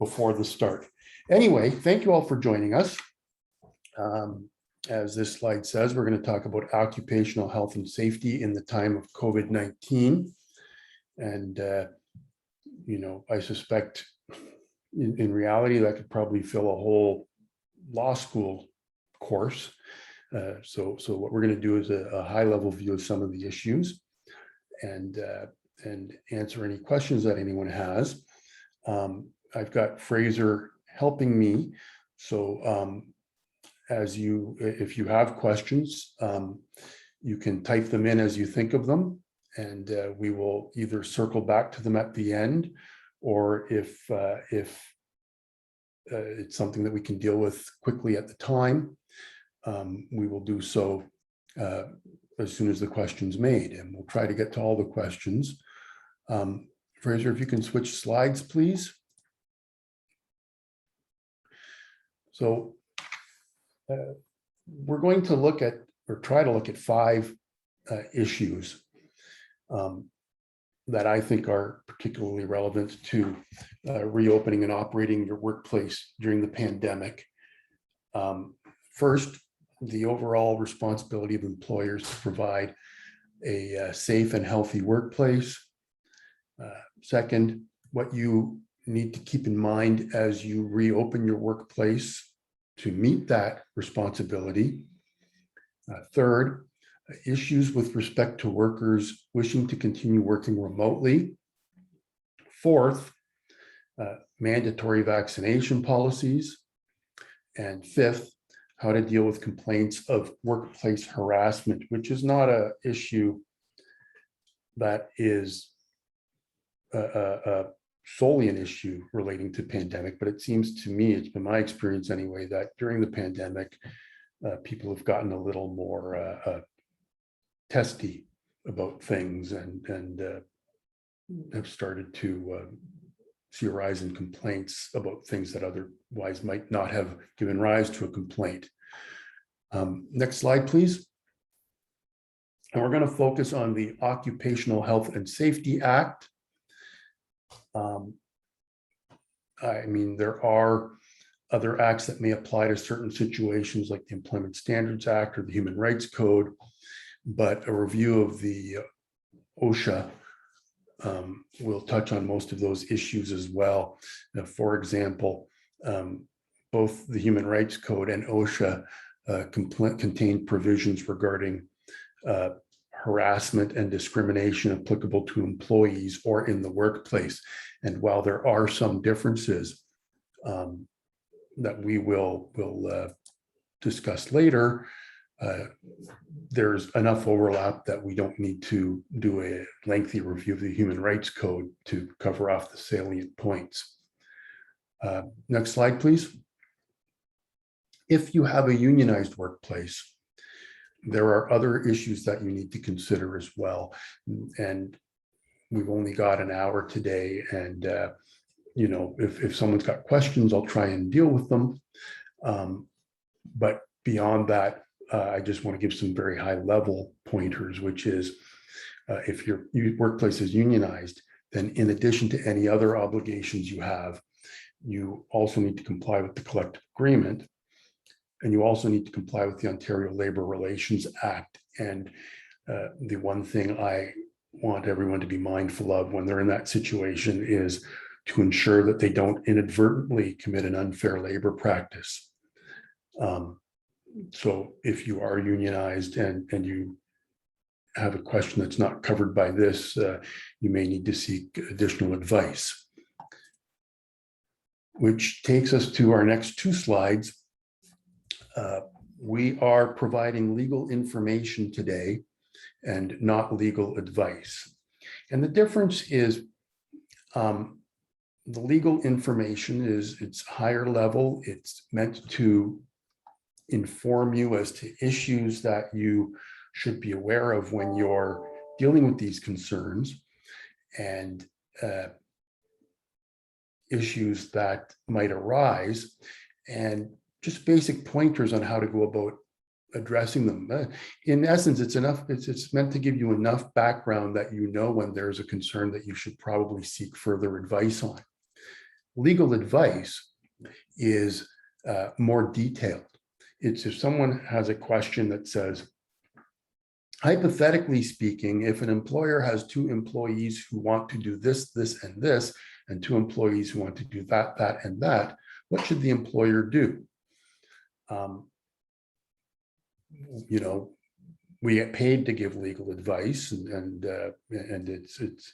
before the start. Anyway, thank you all for joining us. As this slide says, we're going to talk about occupational health and safety in the time of COVID-19. And, I suspect in reality that could probably fill a whole law school course. So what we're going to do is a high-level view of some of the issues and answer any questions that anyone has. I've got Fraser helping me. So if you have questions, you can type them in as you think of them, and we will either circle back to them at the end, or if it's something that we can deal with quickly at the time, we will do so as soon as the question's made, and we'll try to get to all the questions. Fraser, if you can switch slides, please. So we're going to look at, or try to look at 5 issues that I think are particularly relevant to reopening and operating your workplace during the pandemic. First, the overall responsibility of employers to provide a safe and healthy workplace. Second, what you need to keep in mind as you reopen your workplace to meet that responsibility. Third, issues with respect to workers wishing to continue working remotely. Fourth, mandatory vaccination policies. And fifth, how to deal with complaints of workplace harassment, which is not an issue that is solely an issue relating to pandemic, but it seems to me, it's been my experience anyway, that during the pandemic, people have gotten a little more testy about things and have started to see a rise in complaints about things that otherwise might not have given rise to a complaint. Next slide, please. And we're going to focus on the Occupational Health and Safety Act. There are other acts that may apply to certain situations like the Employment Standards Act or the Human Rights Code, but a review of the OHSA will touch on most of those issues as well. Now, for example, both the Human Rights Code and OHSA contain provisions regarding harassment and discrimination applicable to employees or in the workplace. And while there are some differences that we will discuss later, there's enough overlap that we don't need to do a lengthy review of the Human Rights Code to cover off the salient points. Next slide, please. If you have a unionized workplace, there are other issues that you need to consider as well. And we've only got an hour today. And, if someone's got questions, I'll try and deal with them. But beyond that, I just want to give some very high level pointers, which is if your workplace is unionized, then in addition to any other obligations you have, you also need to comply with the collective agreement. And you also need to comply with the Ontario Labour Relations Act. And the one thing I want everyone to be mindful of when they're in that situation is to ensure that they don't inadvertently commit an unfair labor practice. So if you are unionized and you have a question that's not covered by this, you may need to seek additional advice. Which takes us to our next 2 slides. We are providing legal information today and not legal advice. And the difference is the legal information it's higher level. It's meant to inform you as to issues that you should be aware of when you're dealing with these concerns and issues that might arise, and just basic pointers on how to go about addressing them. In essence, it's meant to give you enough background that you know when there's a concern that you should probably seek further advice on. Legal advice is more detailed. It's if someone has a question that says, hypothetically speaking, if an employer has 2 employees who want to do this, this, and this, and 2 employees who want to do that, that, and that, what should the employer do? You know, we get paid to give legal advice, and it's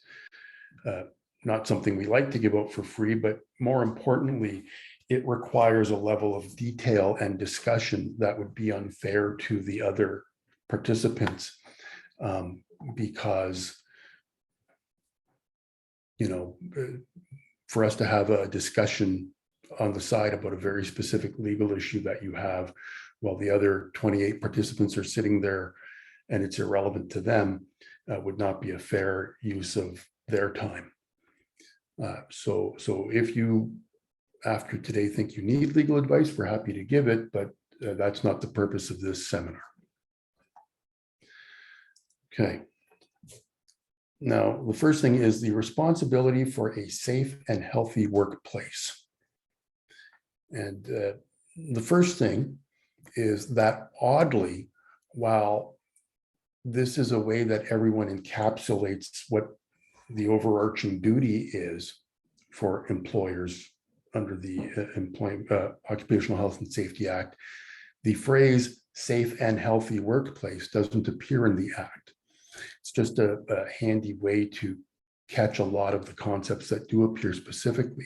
not something we like to give out for free, but more importantly, it requires a level of detail and discussion that would be unfair to the other participants, because, you know, for us to have a discussion on the side about a very specific legal issue that you have, while the other 28 participants are sitting there and it's irrelevant to them, would not be a fair use of their time. So if you, after today, think you need legal advice, we're happy to give it, but that's not the purpose of this seminar. Okay. Now, the first thing is the responsibility for a safe and healthy workplace. And the first thing is that, oddly, while this is a way that everyone encapsulates what the overarching duty is for employers under the Occupational Health and Safety Act, the phrase safe and healthy workplace doesn't appear in the Act. It's just a handy way to catch a lot of the concepts that do appear specifically.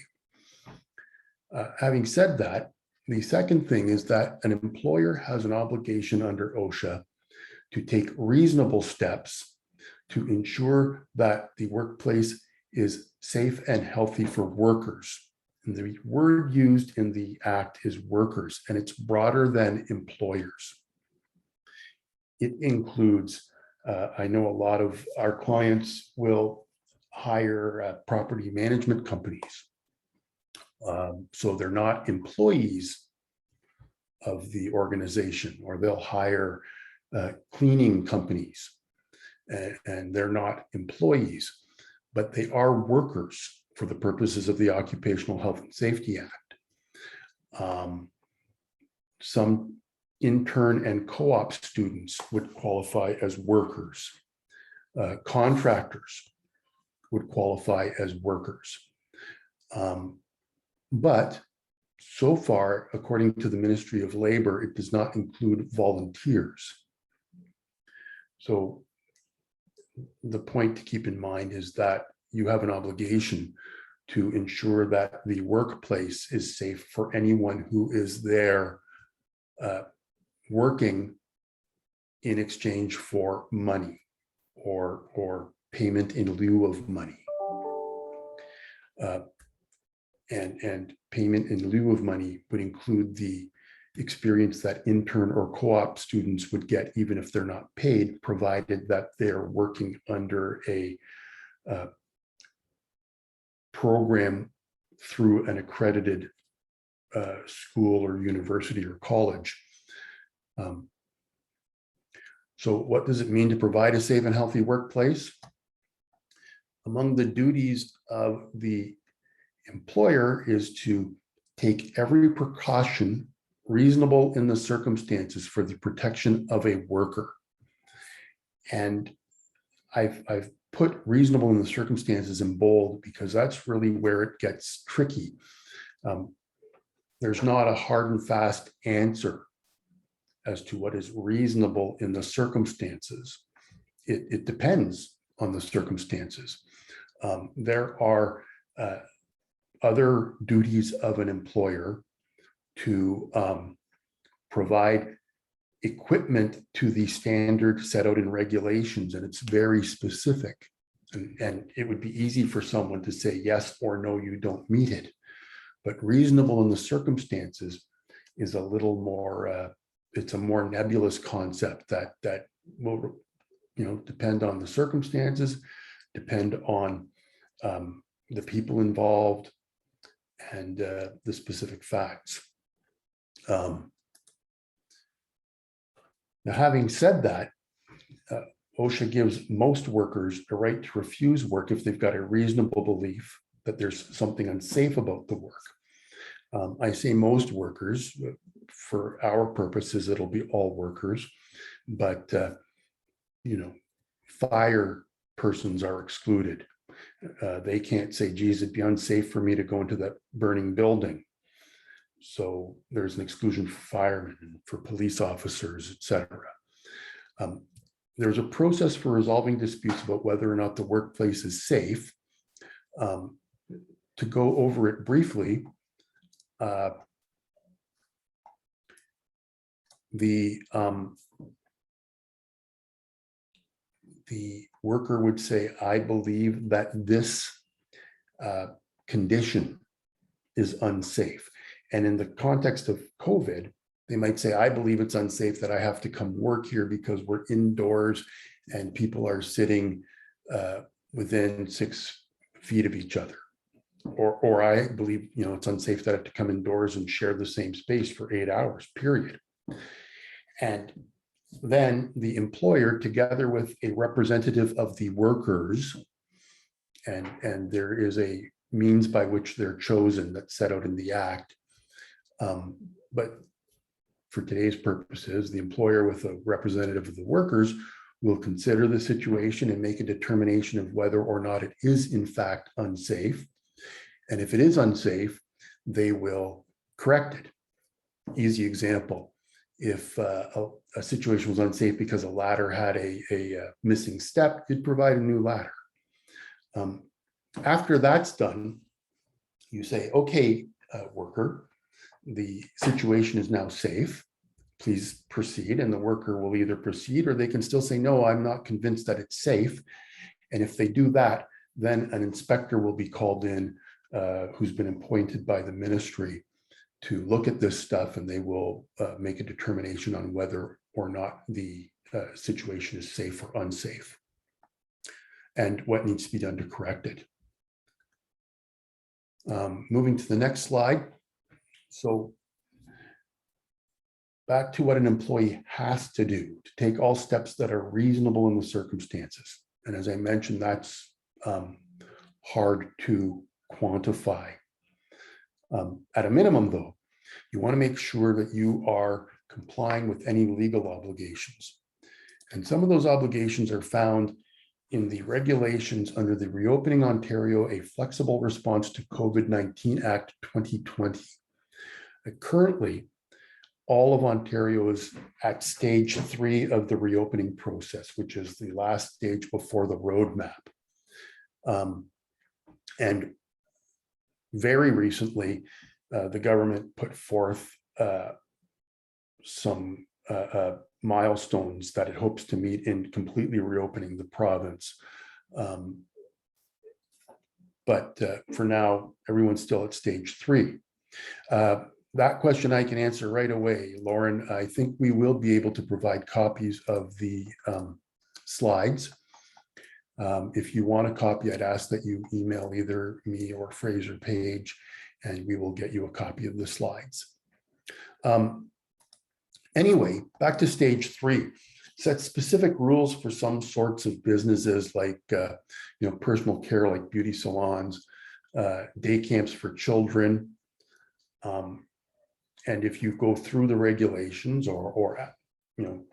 Having said that, the second thing is that an employer has an obligation under OHSA to take reasonable steps to ensure that the workplace is safe and healthy for workers. And the word used in the Act is workers, and it's broader than employers. It includes, I know a lot of our clients will hire property management companies. So they're not employees of the organization, or they'll hire cleaning companies, and they're not employees, but they are workers for the purposes of the Occupational Health and Safety Act. Some intern and co-op students would qualify as workers. Contractors would qualify as workers. But so far, according to the Ministry of Labor, it does not include volunteers. So the point to keep in mind is that you have an obligation to ensure that the workplace is safe for anyone who is there working in exchange for money or payment in lieu of money. And payment in lieu of money would include the experience that intern or co-op students would get even if they're not paid, provided that they're working under a program through an accredited school or university or college. So what does it mean to provide a safe and healthy workplace? Among the duties of the employer is to take every precaution reasonable in the circumstances for the protection of a worker. And I've put reasonable in the circumstances in bold because that's really where it gets tricky. There's not a hard and fast answer as to what is reasonable in the circumstances. It depends on the circumstances. There are other duties of an employer to provide equipment to the standard set out in regulations, and it's very specific. And it would be easy for someone to say yes or no, you don't meet it. But reasonable in the circumstances is a little more, it's a more nebulous concept that will, depend on the circumstances, depend on the people involved, and the specific facts. Now, having said that, OHSA gives most workers the right to refuse work if they've got a reasonable belief that there's something unsafe about the work. I say most workers. For our purposes, it'll be all workers, but fire persons are excluded. They can't say, geez, it'd be unsafe for me to go into that burning building. So there's an exclusion for firemen, for police officers, etc. There's a process for resolving disputes about whether or not the workplace is safe. To go over it briefly, the worker would say, I believe that this condition is unsafe. And in the context of COVID, they might say, I believe it's unsafe that I have to come work here because we're indoors and people are sitting within 6 feet of each other. Or I believe, it's unsafe that I have to come indoors and share the same space for 8 hours, period. And then the employer, together with a representative of the workers, and there is a means by which they're chosen that's set out in the Act. But for today's purposes, the employer with a representative of the workers will consider the situation and make a determination of whether or not it is in fact unsafe. And if it is unsafe, they will correct it. Easy example. If a situation was unsafe because a ladder had a missing step, you'd provide a new ladder. After that's done, you say, okay, worker, the situation is now safe. Please proceed. And the worker will either proceed or they can still say, no, I'm not convinced that it's safe. And if they do that, then an inspector will be called in who's been appointed by the ministry to look at this stuff, and they will make a determination on whether or not the situation is safe or unsafe and what needs to be done to correct it. Moving to the next slide. So back to what an employee has to do to take all steps that are reasonable in the circumstances. And as I mentioned, that's hard to quantify. At a minimum, though, you want to make sure that you are complying with any legal obligations. And some of those obligations are found in the regulations under the Reopening Ontario, a Flexible Response to COVID-19 Act 2020. Currently, all of Ontario is at stage 3 of the reopening process, which is the last stage before the roadmap. And very recently, the government put forth some milestones that it hopes to meet in completely reopening the province. But for now, everyone's still at stage 3. That question I can answer right away, Lauren. I think we will be able to provide copies of the slides. If you want a copy, I'd ask that you email either me or Fraser Page, and we will get you a copy of the slides. Anyway, back to stage 3. Set specific rules for some sorts of businesses like personal care, like beauty salons, day camps for children. And if you go through the regulations or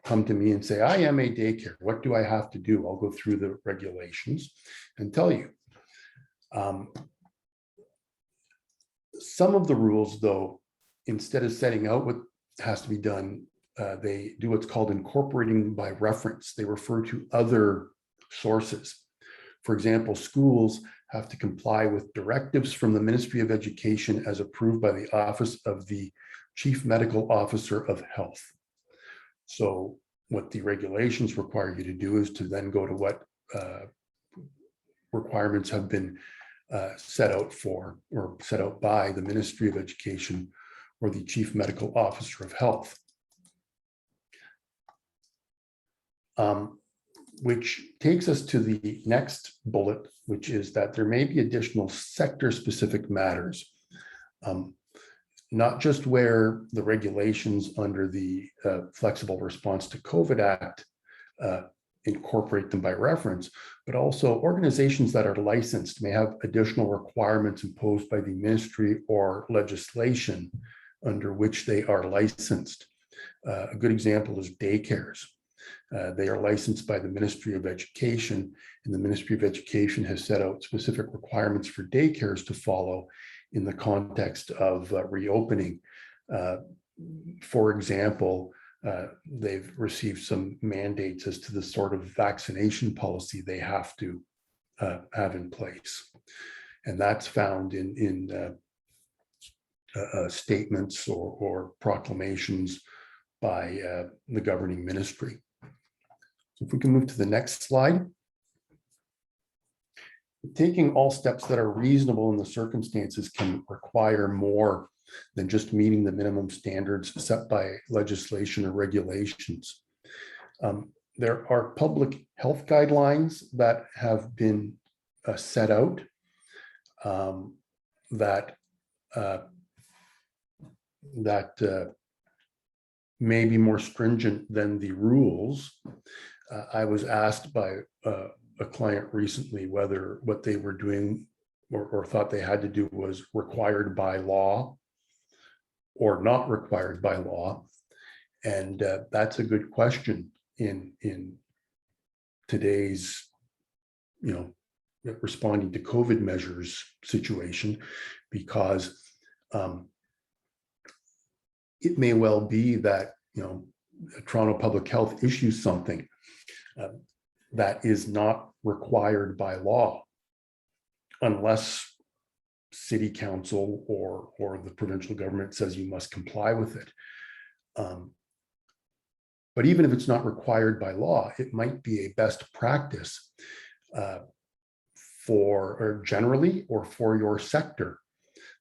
come to me and say, I am a daycare, what do I have to do? I'll go through the regulations and tell you. Some of the rules, though, instead of setting out what has to be done, they do what's called incorporating by reference. They refer to other sources. For example, schools have to comply with directives from the Ministry of Education as approved by the Office of the Chief Medical Officer of Health. So what the regulations require you to do is to then go to what requirements have been set out for or set out by the Ministry of Education or the Chief Medical Officer of Health. Which takes us to the next bullet, which is that there may be additional sector-specific matters, not just where the regulations under the Flexible Response to COVID Act incorporate them by reference, but also organizations that are licensed may have additional requirements imposed by the ministry or legislation under which they are licensed. A good example is daycares. They are licensed by the Ministry of Education, and the Ministry of Education has set out specific requirements for daycares to follow in the context of reopening. For example, they've received some mandates as to the sort of vaccination policy they have to have in place. And that's found in statements or proclamations by the governing ministry. So if we can move to the next slide. Taking all steps that are reasonable in the circumstances can require more than just meeting the minimum standards set by legislation or regulations. There are public health guidelines that have been set out that may be more stringent than the rules. I was asked by a client recently whether what they were doing or thought they had to do was required by law or not required by law. And that's a good question in today's, responding to COVID measures situation, because it may well be that, Toronto Public Health issues something that is not required by law, unless city council or the provincial government says you must comply with it. But even if it's not required by law, it might be a best practice or generally or for your sector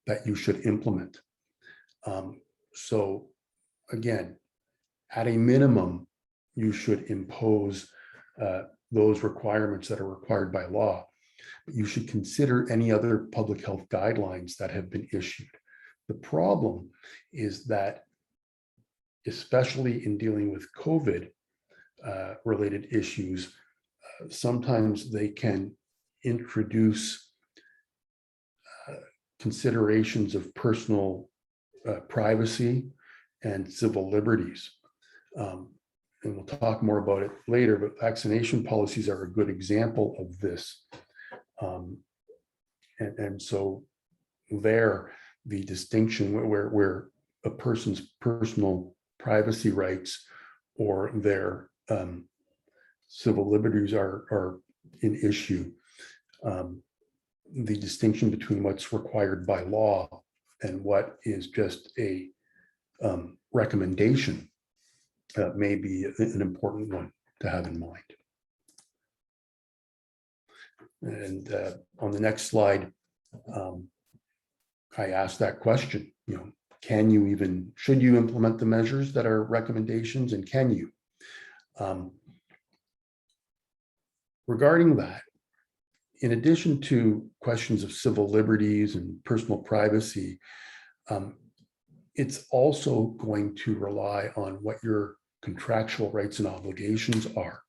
that you should implement. So again, at a minimum, you should impose those requirements that are required by law. But you should consider any other public health guidelines that have been issued. The problem is that, especially in dealing with COVID related issues, sometimes they can introduce considerations of personal privacy and civil liberties. And we'll talk more about it later, but vaccination policies are a good example of this. And so there, the distinction where a person's personal privacy rights or their civil liberties are an issue. The distinction between what's required by law and what is just a recommendation may be an important one to have in mind. And on the next slide, I asked that question, should you implement the measures that are recommendations, and can you? Regarding that, in addition to questions of civil liberties and personal privacy, it's also going to rely on what your contractual rights and obligations are.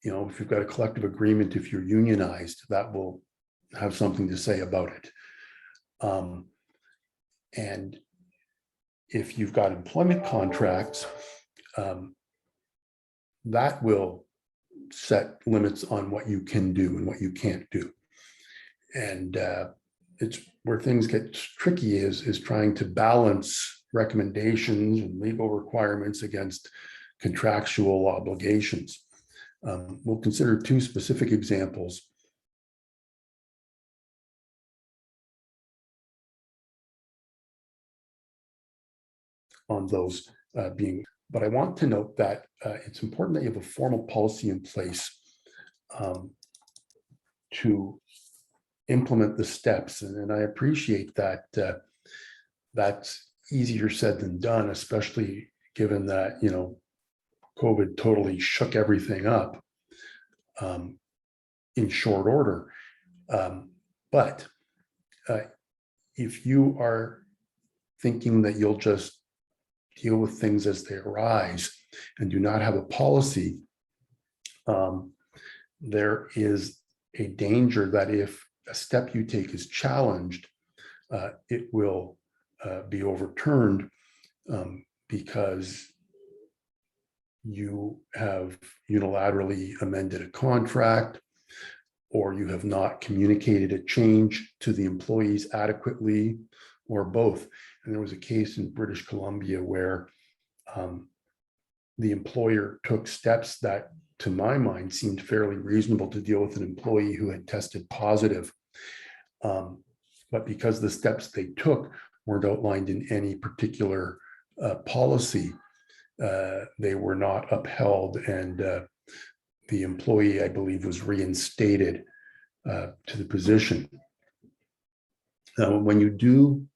If you've got a collective agreement, if you're unionized, that will have something to say about it. And if you've got employment contracts, that will set limits on what you can do and what you can't do. And it's where things get tricky is trying to balance recommendations and legal requirements against contractual obligations. We'll consider two specific examples. On those but I want to note that it's important that you have a formal policy in place to implement the steps. And I appreciate that that's easier said than done, especially given that, COVID totally shook everything up in short order. But if you are thinking that you'll just deal with things as they arise, and do not have a policy, there is a danger that if a step you take is challenged, it will be overturned because you have unilaterally amended a contract, or you have not communicated a change to the employees adequately, or both. And there was a case in British Columbia where the employer took steps that, to my mind, seemed fairly reasonable to deal with an employee who had tested positive. But because the steps they took weren't outlined in any particular policy, they were not upheld, and the employee, I believe, was reinstated to the position. When you do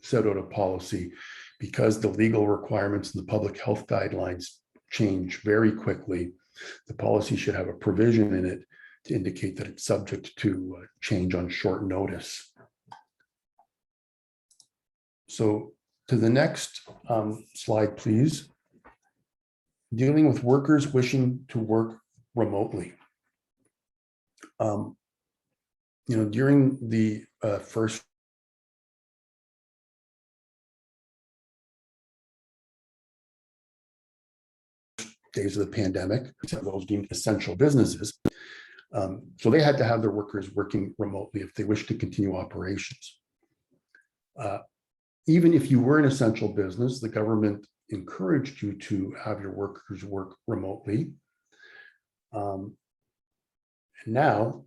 set out a policy, because the legal requirements and the public health guidelines change very quickly, the policy should have a provision in it to indicate that it's subject to change on short notice. So to the next slide, please. Dealing with workers wishing to work remotely. During the first days of the pandemic, those deemed essential businesses, so they had to have their workers working remotely if they wished to continue operations. Even if you were an essential business, the government encouraged you to have your workers work remotely. Now,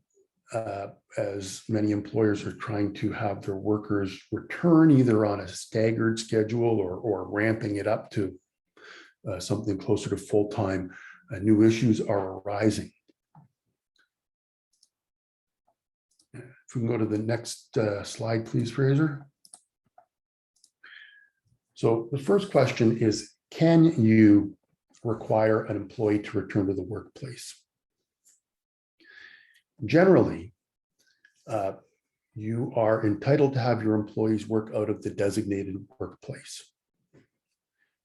as many employers are trying to have their workers return either on a staggered schedule or ramping it up to something closer to full-time, new issues are arising. If we can go to the next slide, please, Fraser. So the first question is, can you require an employee to return to the workplace? Generally, you are entitled to have your employees work out of the designated workplace.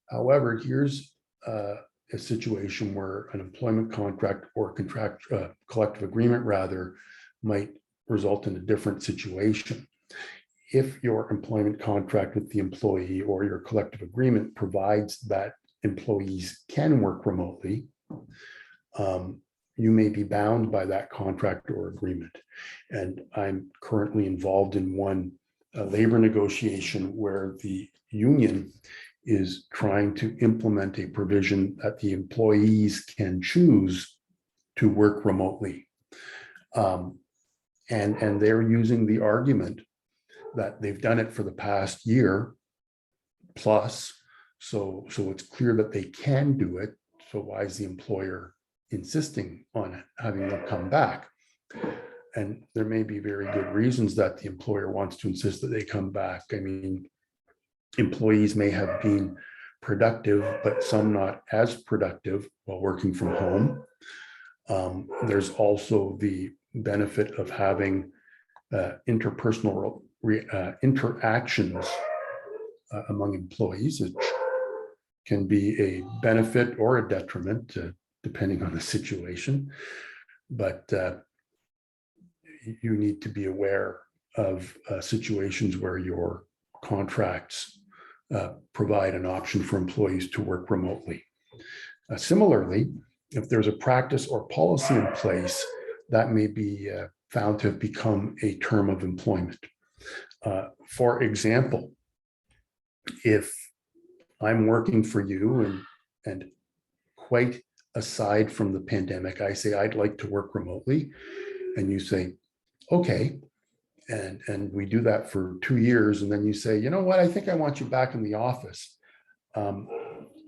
However, here's a situation where an employment contract or collective agreement rather might result in a different situation. If your employment contract with the employee or your collective agreement provides that employees can work remotely, you may be bound by that contract or agreement. And I'm currently involved in one labor negotiation where the union is trying to implement a provision that the employees can choose to work remotely. And they're using the argument that they've done it for the past year plus, so it's clear that they can do it. So why is the employer insisting on having them come back? And there may be very good reasons that the employer wants to insist that they come back. I mean, employees may have been productive, but some not as productive while working from home. There's also the benefit of having interpersonal interactions among employees, which can be a benefit or a detriment, depending on the situation. But you need to be aware of situations where your contracts provide an option for employees to work remotely. Similarly, if there's a practice or policy in place, that may be found to have become a term of employment. For example, if I'm working for you and quite aside from the pandemic, I say I'd like to work remotely, and you say, okay, and we do that for 2 years, and then you say, you know what, I think I want you back in the office.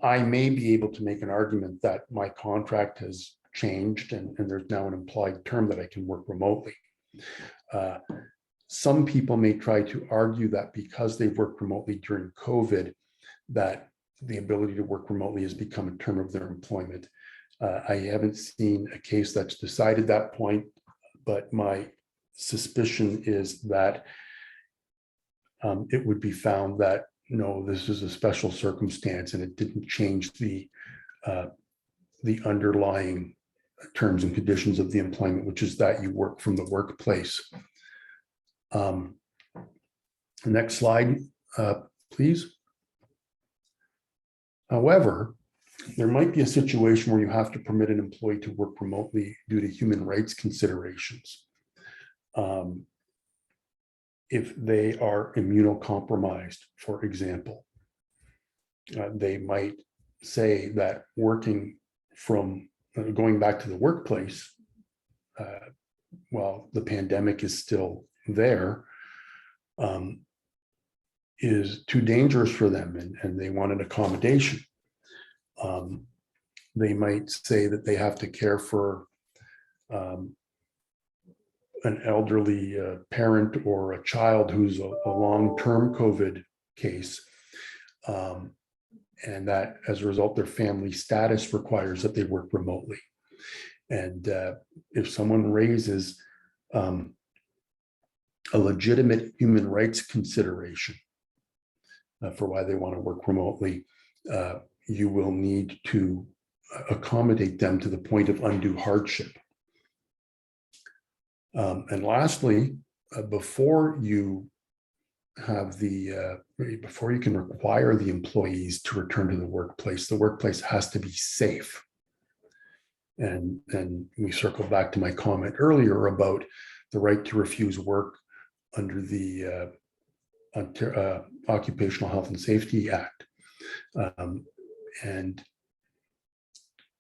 I may be able to make an argument that my contract has changed and there's now an implied term that I can work remotely. Some people may try to argue that because they've worked remotely during COVID, that the ability to work remotely has become a term of their employment. I haven't seen a case that's decided that point, but my suspicion is that it would be found that no, this is a special circumstance and it didn't change the the underlying terms and conditions of the employment, which is that you work from the workplace. Next slide, please. However, there might be a situation where you have to permit an employee to work remotely due to human rights considerations. If they are immunocompromised, for example, they might say that working from going back to the workplace while the pandemic is still there is too dangerous for them, and they want an accommodation. They might say that they have to care for an elderly parent or a child who's a long-term COVID case, and that as a result, their family status requires that they work remotely. And if someone raises a legitimate human rights consideration for why they want to work remotely, you will need to accommodate them to the point of undue hardship. And lastly, before you have before you can require the employees to return to the workplace has to be safe. And we circle back to my comment earlier about the right to refuse work under the Occupational Health and Safety Act. And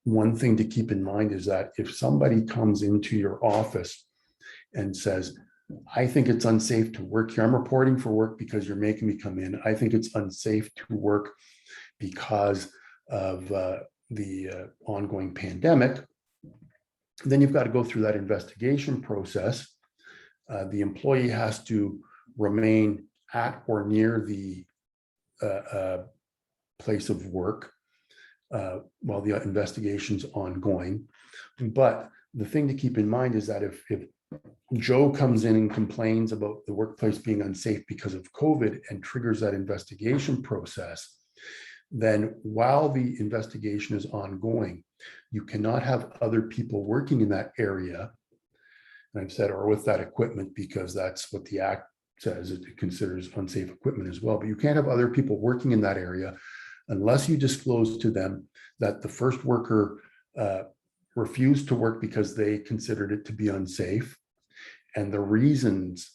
one thing to keep in mind is that if somebody comes into your office and says, I think it's unsafe to work here. I'm reporting for work because you're making me come in. I think it's unsafe to work because of the ongoing pandemic. Then you've got to go through that investigation process. The employee has to remain at or near the place of work while the investigation's ongoing. But the thing to keep in mind is that if Joe comes in and complains about the workplace being unsafe because of COVID and triggers that investigation process, then while the investigation is ongoing, you cannot have other people working in that area, and I've said, or with that equipment, because that's what the Act says, it considers unsafe equipment as well. But you can't have other people working in that area unless you disclose to them that the first worker refused to work because they considered it to be unsafe, and the reasons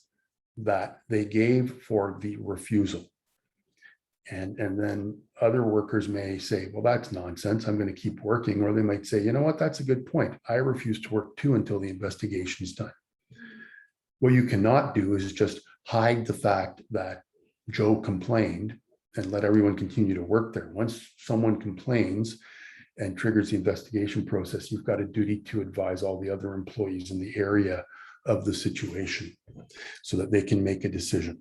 that they gave for the refusal. And then other workers may say, well, that's nonsense, I'm going to keep working. Or they might say, you know what, that's a good point. I refuse to work too until the investigation is done. What you cannot do is just hide the fact that Joe complained and let everyone continue to work there. Once someone complains and triggers the investigation process, you've got a duty to advise all the other employees in the area of the situation so that they can make a decision.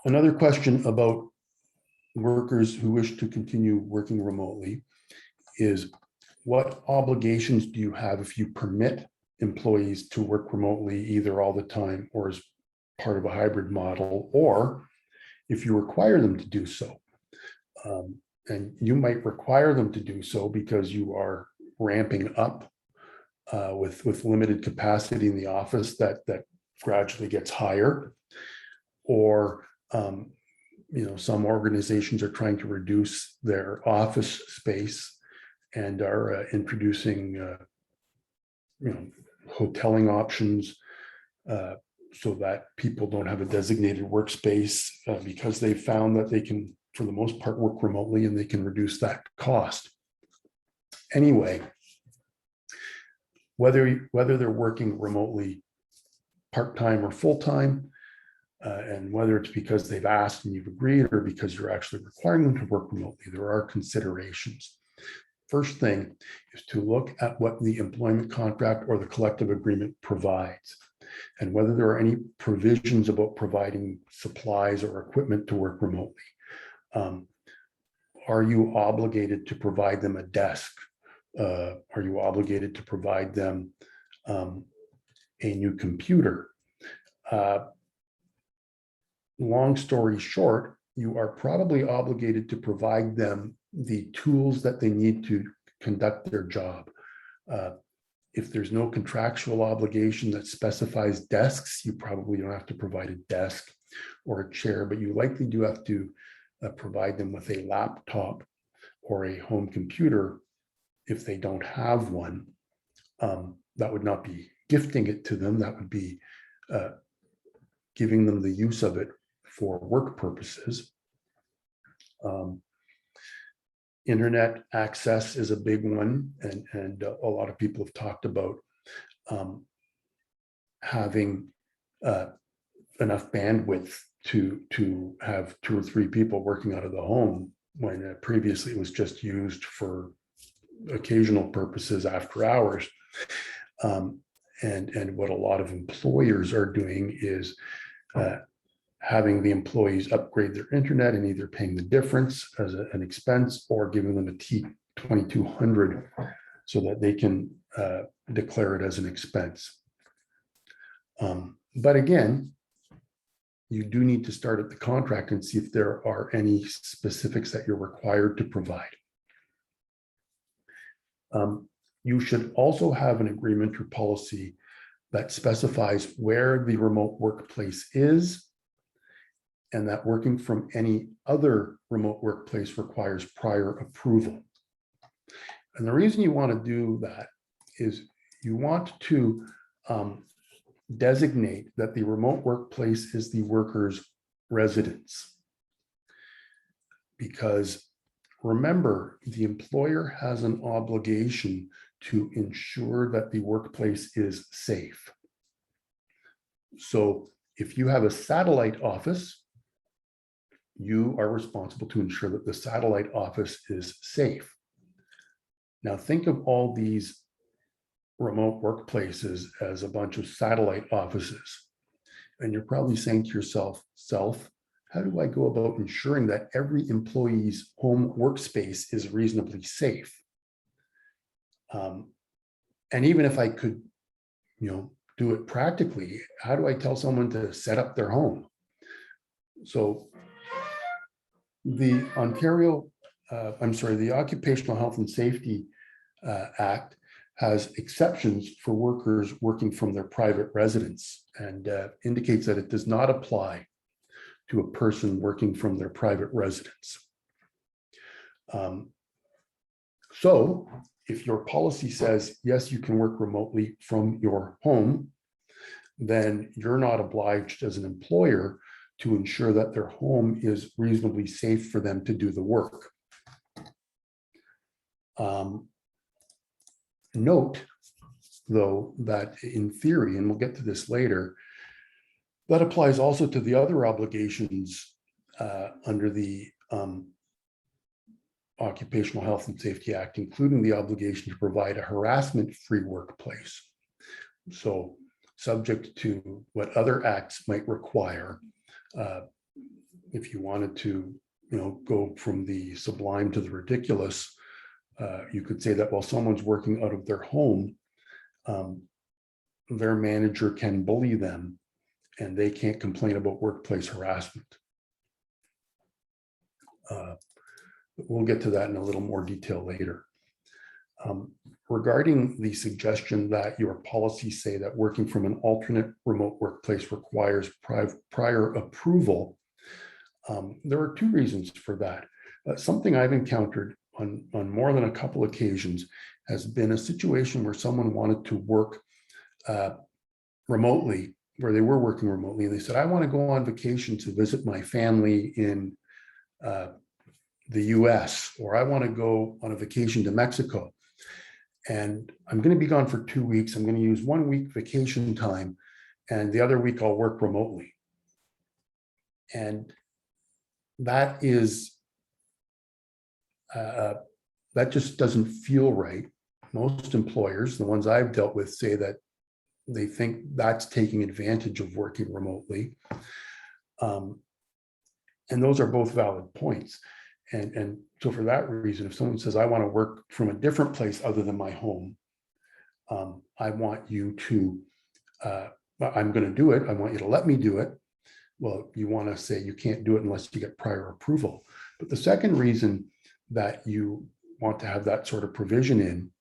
Another question about workers who wish to continue working remotely is, what obligations do you have if you permit employees to work remotely either all the time or as part of a hybrid model, or if you require them to do so? And you might require them to do so because you are ramping up with limited capacity in the office that gradually gets higher, or some organizations are trying to reduce their office space and are introducing hoteling options so that people don't have a designated workspace because they found that they can, for the most part, work remotely and they can reduce that cost. Anyway, whether they're working remotely part-time or full-time, and whether it's because they've asked and you've agreed or because you're actually requiring them to work remotely, there are considerations. First thing is to look at what the employment contract or the collective agreement provides, and whether there are any provisions about providing supplies or equipment to work remotely. Are you obligated to provide them a desk? Are you obligated to provide them a new computer? Long story short, you are probably obligated to provide them the tools that they need to conduct their job. If there's no contractual obligation that specifies desks, you probably don't have to provide a desk or a chair, but you likely do have to provide them with a laptop or a home computer if they don't have one. That would not be gifting it to them. That would be giving them the use of it for work purposes. Internet access is a big one, and a lot of people have talked about having enough bandwidth to have 2 or 3 people working out of the home, when previously it was just used for occasional purposes after hours. And what a lot of employers are doing is having the employees upgrade their internet and either paying the difference as an expense or giving them a T2200 so that they can declare it as an expense. But again, you do need to start at the contract and see if there are any specifics that you're required to provide. You should also have an agreement or policy that specifies where the remote workplace is, and that working from any other remote workplace requires prior approval. And the reason you want to do that is you want to designate that the remote workplace is the worker's residence. Because remember, the employer has an obligation to ensure that the workplace is safe. So if you have a satellite office, you are responsible to ensure that the satellite office is safe. Now think of all these remote workplaces as a bunch of satellite offices. And you're probably saying to yourself, how do I go about ensuring that every employee's home workspace is reasonably safe? And even if I could, do it practically, how do I tell someone to set up their home? So the the Occupational Health and Safety Act has exceptions for workers working from their private residence, and indicates that it does not apply to a person working from their private residence. So if your policy says, yes, you can work remotely from your home, then you're not obliged as an employer to ensure that their home is reasonably safe for them to do the work. Note, though, that in theory, and we'll get to this later, that applies also to the other obligations under the Occupational Health and Safety Act, including the obligation to provide a harassment-free workplace. So subject to what other acts might require, if you wanted to, go from the sublime to the ridiculous, you could say that while someone's working out of their home, their manager can bully them and they can't complain about workplace harassment. We'll get to that in a little more detail later. Regarding the suggestion that your policies say that working from an alternate remote workplace requires prior approval, there are 2 reasons for that. Something I've encountered on more than a couple occasions has been a situation where someone wanted to work remotely, where they were working remotely, and they said, I want to go on vacation to visit my family in the US, or I want to go on a vacation to Mexico. And I'm going to be gone for 2 weeks. I'm going to use 1 week vacation time, and the other week I'll work remotely. And that is, that just doesn't feel right. Most employers, the ones I've dealt with, say that they think that's taking advantage of working remotely. And those are both valid points. And so for that reason, if someone says, I want to work from a different place other than my home, I want you to, I'm going to do it. I want you to let me do it. well, you want to say you can't do it unless you get prior approval. But the second reason that you want to have that sort of provision in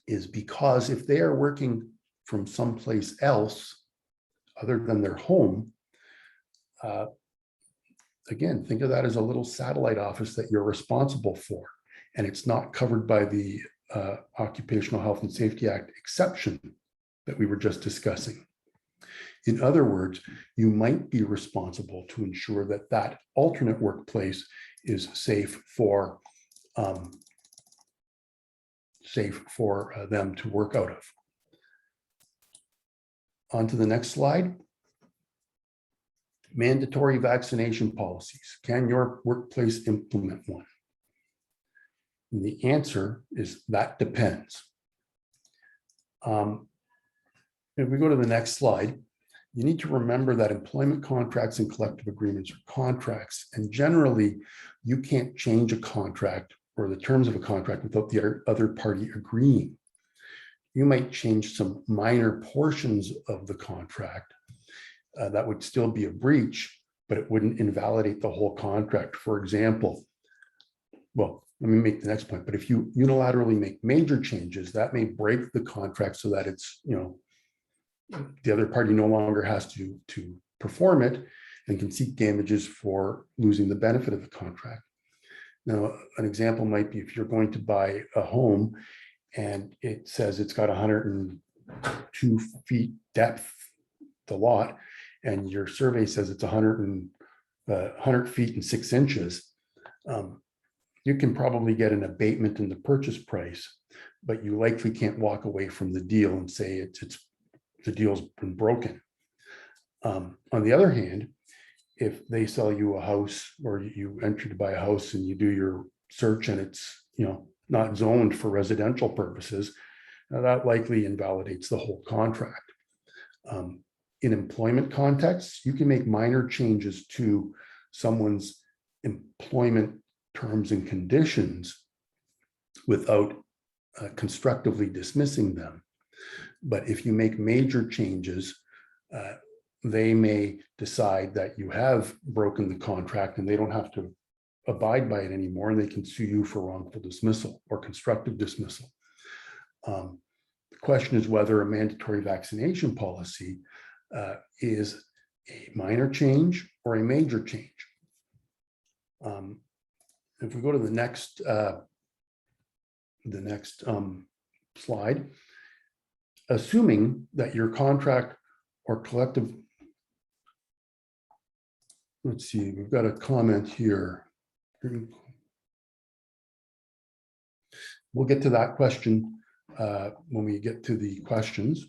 is because if they are working from someplace else other than their home, again, think of that as a little satellite office that you're responsible for, and it's not covered by the Occupational Health and Safety Act exception that we were just discussing. In other words, you might be responsible to ensure that that alternate workplace is safe for them to work out of. On to the next slide. Mandatory vaccination policies. Can your workplace implement one? And the answer is that depends. If we go to the next slide, you need to remember that employment contracts and collective agreements are contracts, and generally you can't change a contract or the terms of a contract without the other party agreeing. You might change some minor portions of the contract. That would still be a breach, but it wouldn't invalidate the whole contract. For example, well, let me make the next point, but if you unilaterally make major changes, that may break the contract so that it's, the other party no longer has to perform it and can seek damages for losing the benefit of the contract. Now, an example might be if you're going to buy a home and it says it's got 102 feet depth, the lot, and your survey says it's 100 feet and 6 inches. You can probably get an abatement in the purchase price, but you likely can't walk away from the deal and say the deal's been broken. On the other hand, if they sell you a house or you enter to buy a house and you do your search and it's not zoned for residential purposes, that likely invalidates the whole contract. In employment contexts, you can make minor changes to someone's employment terms and conditions without constructively dismissing them. But if you make major changes, they may decide that you have broken the contract and they don't have to abide by it anymore, and they can sue you for wrongful dismissal or constructive dismissal. The question is whether a mandatory vaccination policy is a minor change or a major change. If we go to the next slide, assuming that your contract or collective, let's see, we've got a comment here. We'll get to that question when we get to the questions.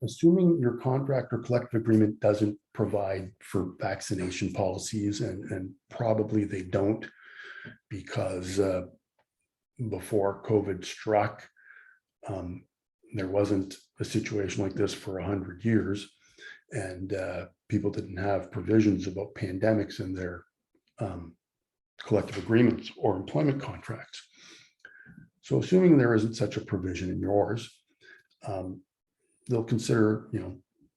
Assuming your contract or collective agreement doesn't provide for vaccination policies, and probably they don't, because before COVID struck, there wasn't a situation like this for 100 years, and people didn't have provisions about pandemics in their collective agreements or employment contracts. So assuming there isn't such a provision in yours, they'll consider,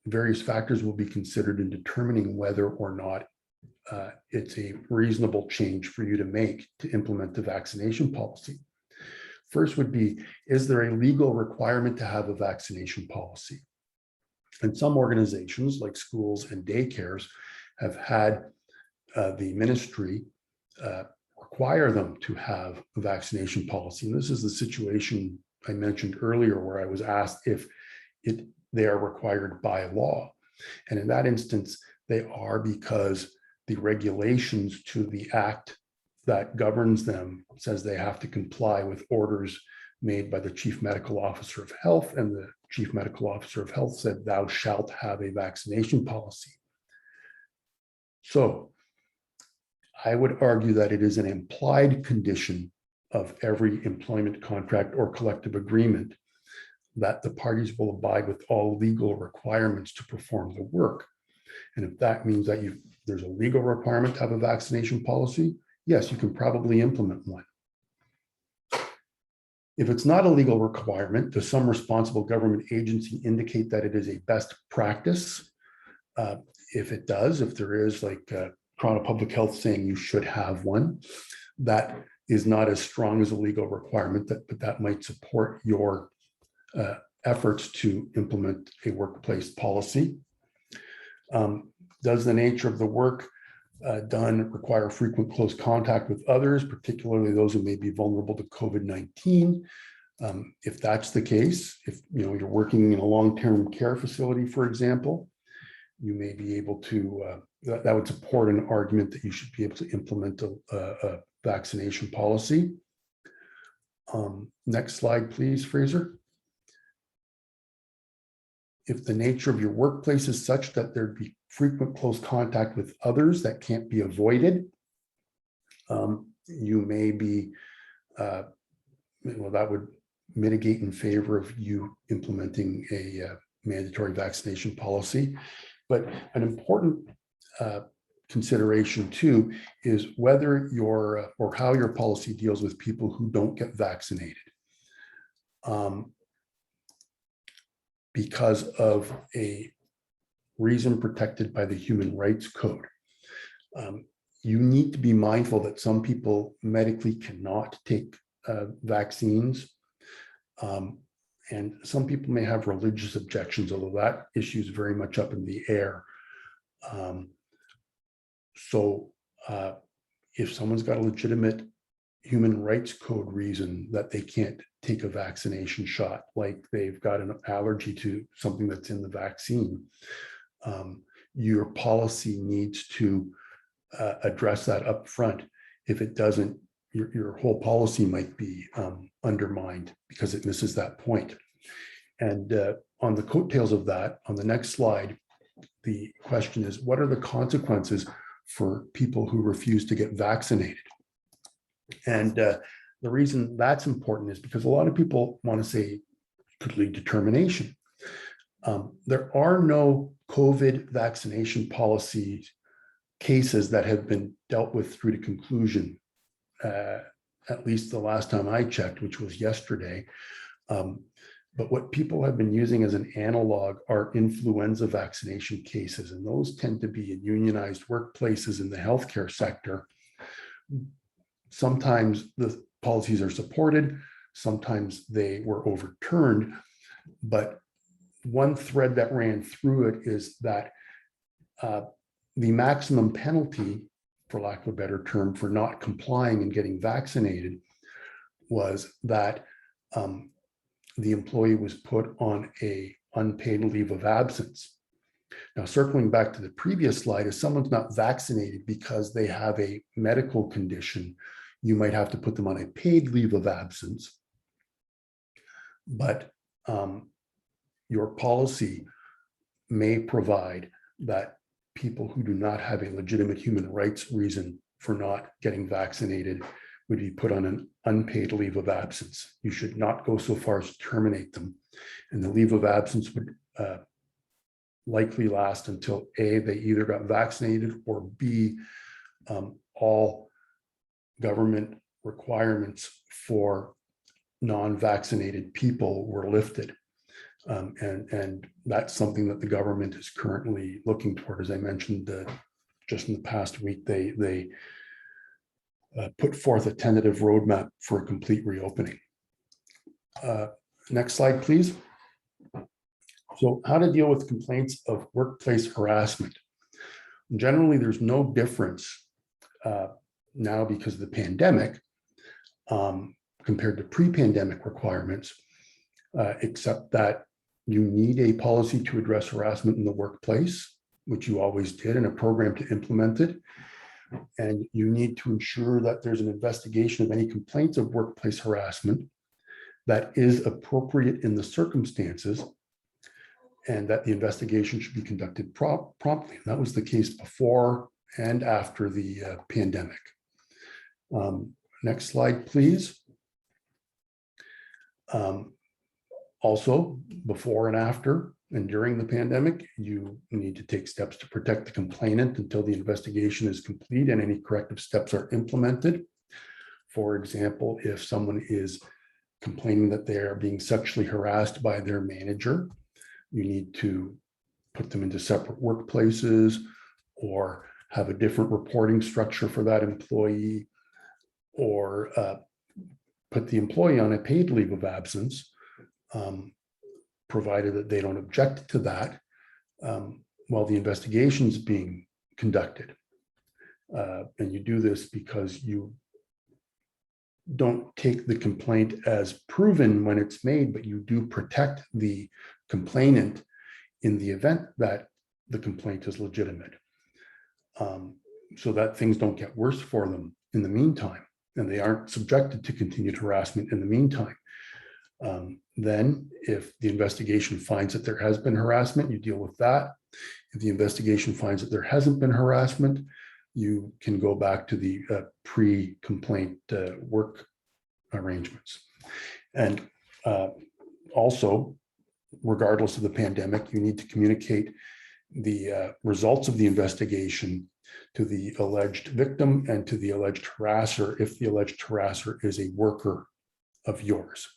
various factors will be considered in determining whether or not it's a reasonable change for you to make to implement the vaccination policy. First would be, is there a legal requirement to have a vaccination policy? And some organizations like schools and daycares have had the ministry require them to have a vaccination policy. And this is the situation I mentioned earlier where I was asked if they are required by law. And in that instance, they are, because the regulations to the act that governs them says they have to comply with orders made by the Chief Medical Officer of Health, and the Chief Medical Officer of Health said, "Thou shalt have a vaccination policy." So I would argue that it is an implied condition of every employment contract or collective agreement that the parties will abide with all legal requirements to perform the work. And if that means that there's a legal requirement to have a vaccination policy, yes, you can probably implement one. If it's not a legal requirement, does some responsible government agency indicate that it is a best practice? If it does, if there is like Toronto Public Health saying you should have one, that is not as strong as a legal requirement, but that might support your efforts to implement a workplace policy. Does the nature of the work done require frequent close contact with others, particularly those who may be vulnerable to COVID-19? If that's the case, if you're working in a long-term care facility, for example, you may be able to, that would support an argument that you should be able to implement a vaccination policy. Next slide, please, Fraser. If the nature of your workplace is such that there'd be frequent close contact with others that can't be avoided, you may be, that would mitigate in favor of you implementing a mandatory vaccination policy. But an important consideration too is whether your or how your policy deals with people who don't get vaccinated. Because of a reason protected by the Human Rights Code. You need to be mindful that some people medically cannot take vaccines. And some people may have religious objections, although that issue is very much up in the air. So if someone's got a legitimate Human Rights Code reason that they can't take a vaccination shot, like they've got an allergy to something that's in the vaccine, your policy needs to address that up front. If it doesn't, your whole policy might be undermined because it misses that point. And on the coattails of that, on the next slide, the question is, what are the consequences for people who refuse to get vaccinated? And the reason that's important is because a lot of people want to say could lead to termination. There are no COVID vaccination policy cases that have been dealt with through to conclusion, at least the last time I checked, which was yesterday. But what people have been using as an analog are influenza vaccination cases, and those tend to be in unionized workplaces in the healthcare sector. Sometimes the policies are supported, sometimes they were overturned, but one thread that ran through it is that the maximum penalty, for lack of a better term, for not complying and getting vaccinated was that the employee was put on a unpaid leave of absence. Now, circling back to the previous slide, if someone's not vaccinated because they have a medical condition, you might have to put them on a paid leave of absence. But your policy may provide that people who do not have a legitimate human rights reason for not getting vaccinated would be put on an unpaid leave of absence. You should not go so far as to terminate them. And the leave of absence would likely last until A, they either got vaccinated, or B, all government requirements for non-vaccinated people were lifted. And that's something that the government is currently looking toward. As I mentioned, just in the past week, they put forth a tentative roadmap for a complete reopening. Next slide, please. So how to deal with complaints of workplace harassment. Generally, there's no difference now because of the pandemic compared to pre-pandemic requirements, except that you need a policy to address harassment in the workplace, which you always did, and a program to implement it. And you need to ensure that there's an investigation of any complaints of workplace harassment that is appropriate in the circumstances, and that the investigation should be conducted promptly. And that was the case before and after the pandemic. Next slide, please. Also, before and after and during the pandemic, you need to take steps to protect the complainant until the investigation is complete and any corrective steps are implemented. For example, if someone is complaining that they are being sexually harassed by their manager, you need to put them into separate workplaces or have a different reporting structure for that employee, or put the employee on a paid leave of absence, provided that they don't object to that while the investigation is being conducted. And you do this because you don't take the complaint as proven when it's made, but you do protect the complainant in the event that the complaint is legitimate, so that things don't get worse for them in the meantime, and they aren't subjected to continued harassment in the meantime. Then, if the investigation finds that there has been harassment, you deal with that. If the investigation finds that there hasn't been harassment, you can go back to the pre-complaint work arrangements. And also, regardless of the pandemic, you need to communicate the results of the investigation to the alleged victim and to the alleged harasser if the alleged harasser is a worker of yours.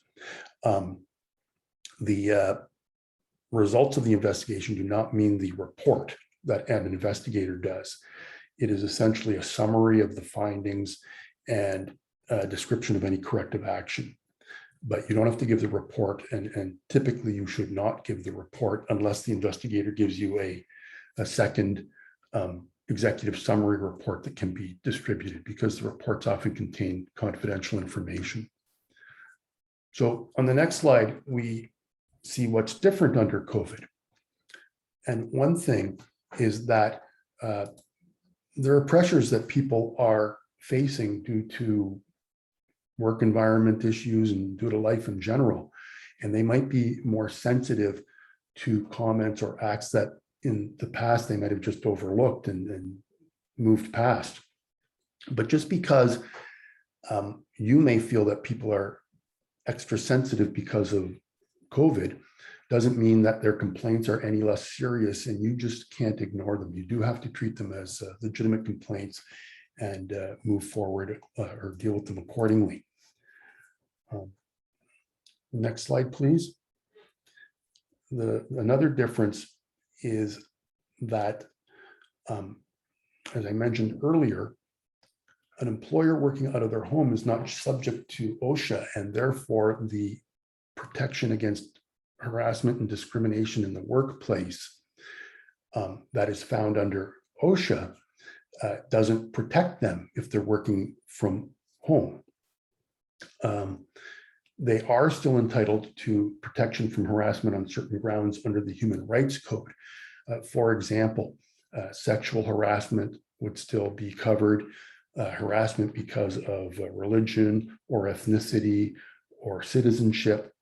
The results of the investigation do not mean the report that an investigator does. It is essentially a summary of the findings and a description of any corrective action. But you don't have to give the report, and typically you should not give the report unless the investigator gives you a second executive summary report that can be distributed, because the reports often contain confidential information. So on the next slide, we see what's different under COVID. And one thing is that there are pressures that people are facing due to work environment issues and due to life in general. And they might be more sensitive to comments or acts that in the past they might have just overlooked and moved past. But just because you may feel that people are extra sensitive because of COVID doesn't mean that their complaints are any less serious, and you just can't ignore them. You do have to treat them as legitimate complaints and move forward or deal with them accordingly. Next slide, please. Another difference is that, as I mentioned earlier, an employer working out of their home is not subject to OHSA, and therefore the protection against harassment and discrimination in the workplace that is found under OHSA doesn't protect them if they're working from home. They are still entitled to protection from harassment on certain grounds under the Human Rights Code. For example, sexual harassment would still be covered. Harassment because of religion or ethnicity or citizenship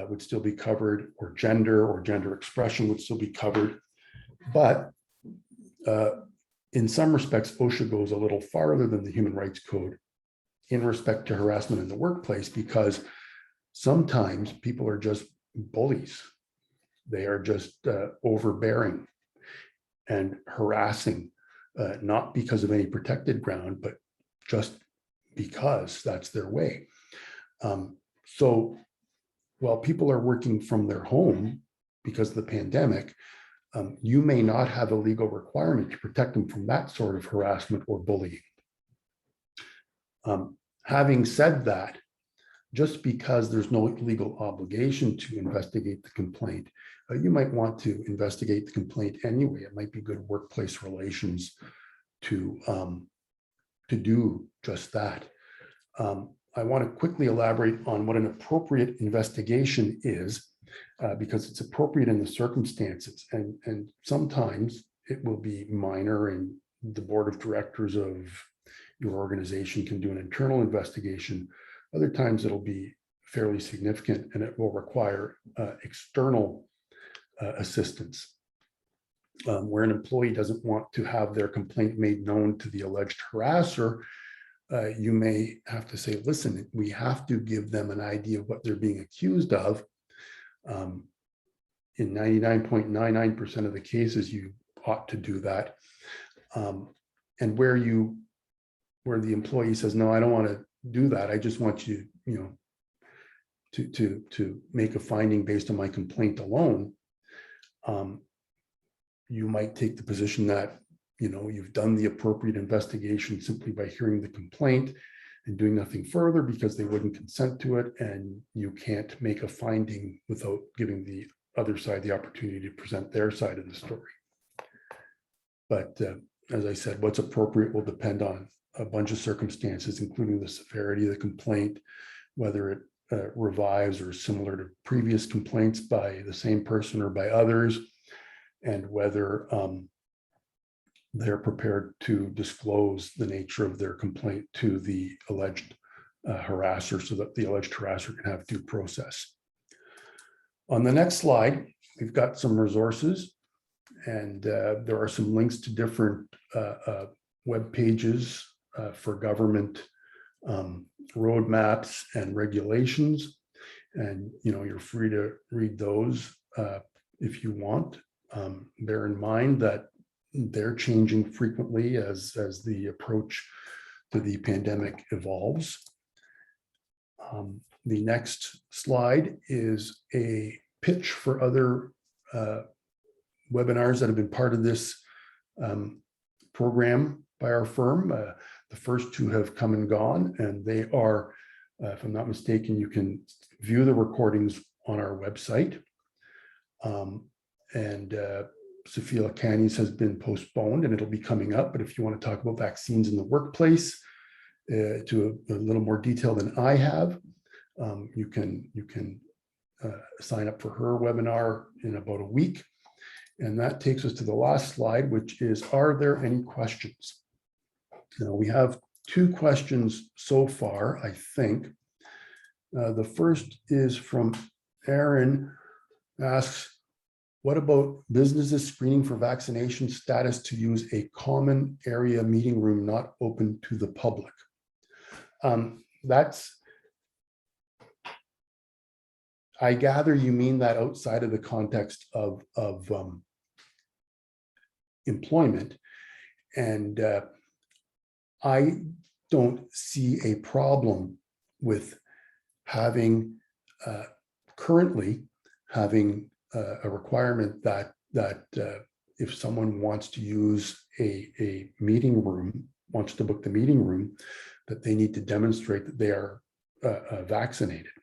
would still be covered, or gender expression would still be covered. But in some respects, OHSA goes a little farther than the Human Rights Code in respect to harassment in the workplace, because sometimes people are just bullies. They are just overbearing and harassing, not because of any protected ground, but just because that's their way. So while people are working from their home because of the pandemic, you may not have a legal requirement to protect them from that sort of harassment or bullying. Having said that, just because there's no legal obligation to investigate the complaint, you might want to investigate the complaint anyway. It might be good workplace relations to do just that. I want to quickly elaborate on what an appropriate investigation is, because it's appropriate in the circumstances. And sometimes it will be minor, and the board of directors of your organization can do an internal investigation. Other times it'll be fairly significant, and it will require external assistance. Where an employee doesn't want to have their complaint made known to the alleged harasser, you may have to say, listen, we have to give them an idea of what they're being accused of. In 99.99% of the cases, you ought to do that. And where the employee says, no, I don't want to do that, I just want you, to make a finding based on my complaint alone, you might take the position that, you know, you've done the appropriate investigation simply by hearing the complaint and doing nothing further because they wouldn't consent to it, and you can't make a finding without giving the other side the opportunity to present their side of the story. But as I said, what's appropriate will depend on a bunch of circumstances, including the severity of the complaint, whether it revives or is similar to previous complaints by the same person or by others, and whether they're prepared to disclose the nature of their complaint to the alleged harasser so that the alleged harasser can have due process. On the next slide, we've got some resources, and there are some links to different web pages for government roadmaps and regulations. And, you know, you're free to read those if you want. Bear in mind that they're changing frequently as the approach to the pandemic evolves. The next slide is a pitch for other webinars that have been part of this program by our firm. The first two have come and gone, and they are, if I'm not mistaken, you can view the recordings on our website. Sophia Lacanis has been postponed and it'll be coming up. But if you want to talk about vaccines in the workplace to a little more detail than I have, you can sign up for her webinar in about a week. And that takes us to the last slide, which is, are there any questions? Now, we have two questions so far, I think. The first is from Aaron, asks, what about businesses screening for vaccination status to use a common area meeting room not open to the public? I gather you mean that outside of the context of employment. And I don't see a problem with having currently having a requirement that if someone wants to use a meeting room, wants to book the meeting room, that they need to demonstrate that they are vaccinated.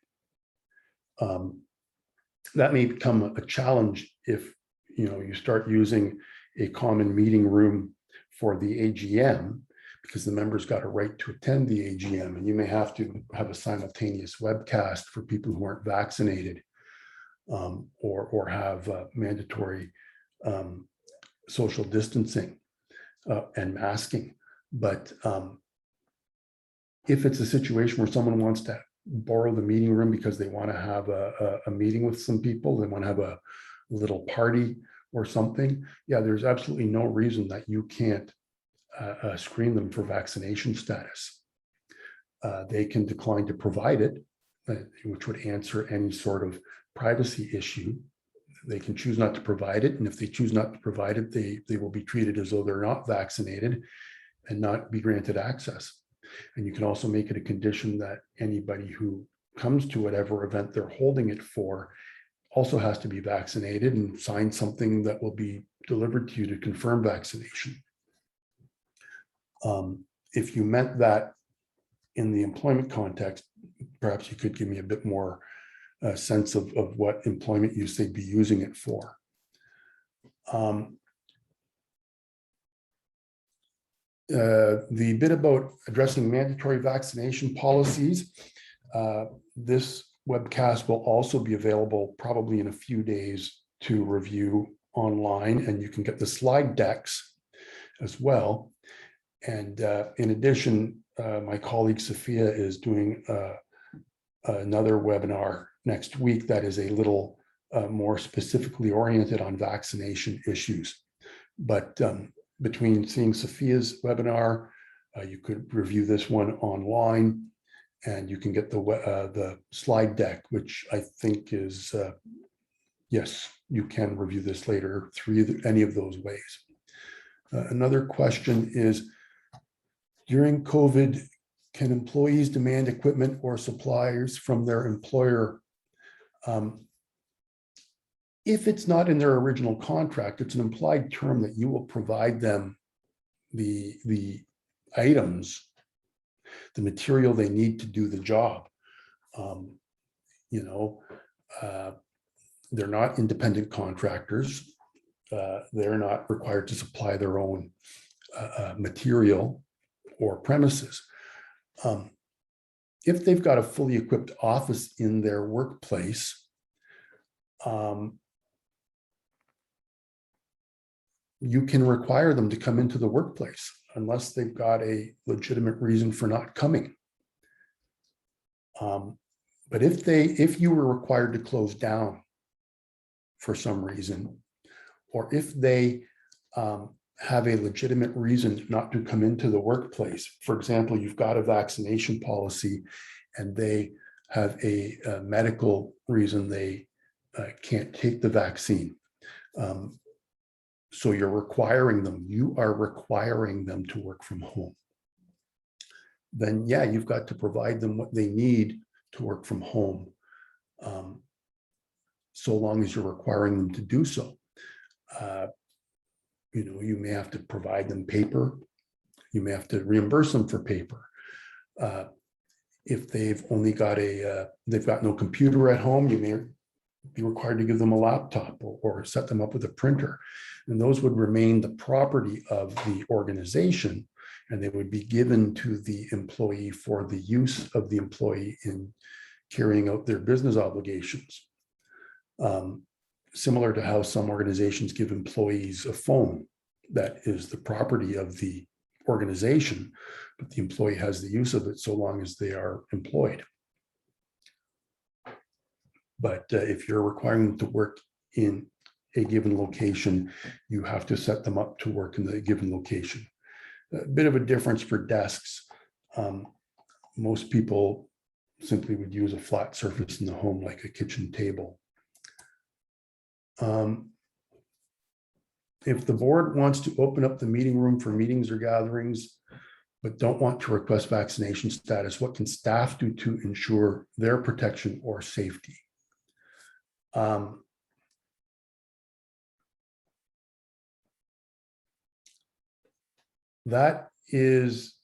That may become a challenge if you start using a common meeting room for the AGM, because the members got a right to attend the AGM, and you may have to have a simultaneous webcast for people who aren't vaccinated. Or have mandatory social distancing and masking. But if it's a situation where someone wants to borrow the meeting room because they want to have a meeting with some people, they want to have a little party or something, yeah, there's absolutely no reason that you can't screen them for vaccination status. They can decline to provide it, which would answer any sort of privacy issue. They can choose not to provide it, and if they choose not to provide it, they will be treated as though they're not vaccinated and not be granted access. And you can also make it a condition that anybody who comes to whatever event they're holding it for also has to be vaccinated and sign something that will be delivered to you to confirm vaccination. If you meant that in the employment context, perhaps you could give me a bit more sense of what employment use they'd be using it for. The bit about addressing mandatory vaccination policies, this webcast will also be available probably in a few days to review online, and you can get the slide decks as well. And in addition, my colleague Sophia is doing another webinar next week that is a little more specifically oriented on vaccination issues. But between seeing Sophia's webinar, you could review this one online, and you can get the slide deck, which I think is, yes, you can review this later through any of those ways. Another question is, during COVID, Can employees demand equipment or supplies from their employer? If it's not in their original contract, it's an implied term that you will provide them the items, the material they need to do the job. They're not independent contractors. They're not required to supply their own material or premises. If they've got a fully equipped office in their workplace, you can require them to come into the workplace unless they've got a legitimate reason for not coming. But if you were required to close down for some reason, or if they have a legitimate reason not to come into the workplace, for example, you've got a vaccination policy and they have a medical reason they can't take the vaccine. So you are requiring them to work from home. Then yeah, you've got to provide them what they need to work from home, so long as you're requiring them to do so. You may have to provide them paper. You may have to reimburse them for paper. If they've only got they've got no computer at home, you may be required to give them a laptop or set them up with a printer. And those would remain the property of the organization, and they would be given to the employee for the use of the employee in carrying out their business obligations. Similar to how some organizations give employees a phone that is the property of the organization, but the employee has the use of it so long as they are employed. But if you're requiring them to work in a given location, you have to set them up to work in the given location. A bit of a difference for desks. Most people simply would use a flat surface in the home like a kitchen table. If the board wants to open up the meeting room for meetings or gatherings, but don't want to request vaccination status, what can staff do to ensure their protection or safety? That is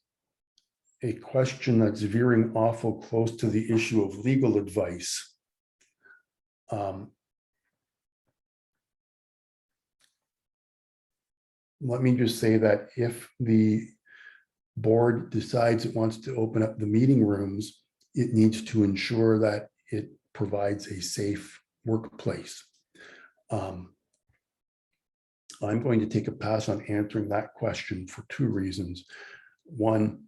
a question that's veering awful close to the issue of legal advice. Let me just say that if the board decides it wants to open up the meeting rooms, it needs to ensure that it provides a safe workplace. I'm going to take a pass on answering that question for two reasons. One,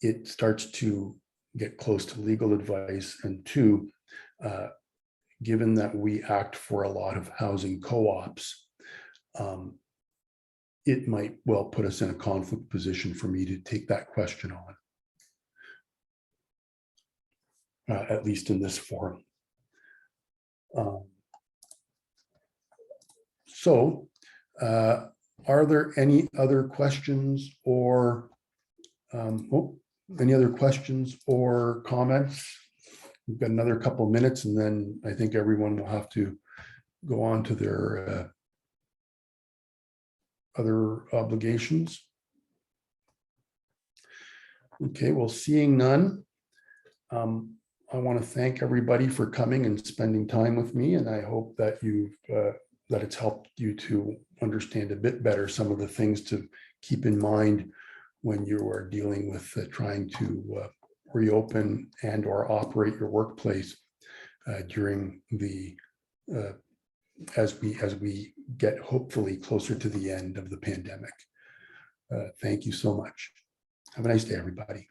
it starts to get close to legal advice, and two, given that we act for a lot of housing co-ops, it might well put us in a conflict position for me to take that question on, at least in this forum. Are there any other questions or comments? We've got another couple of minutes, and then I think everyone will have to go on to their other obligations. Okay, well, seeing none, I want to thank everybody for coming and spending time with me, and I hope that that it's helped you to understand a bit better some of the things to keep in mind when you are dealing with trying to reopen and or operate your workplace during the as we get hopefully closer to the end of the pandemic. Thank you so much. Have a nice day, everybody.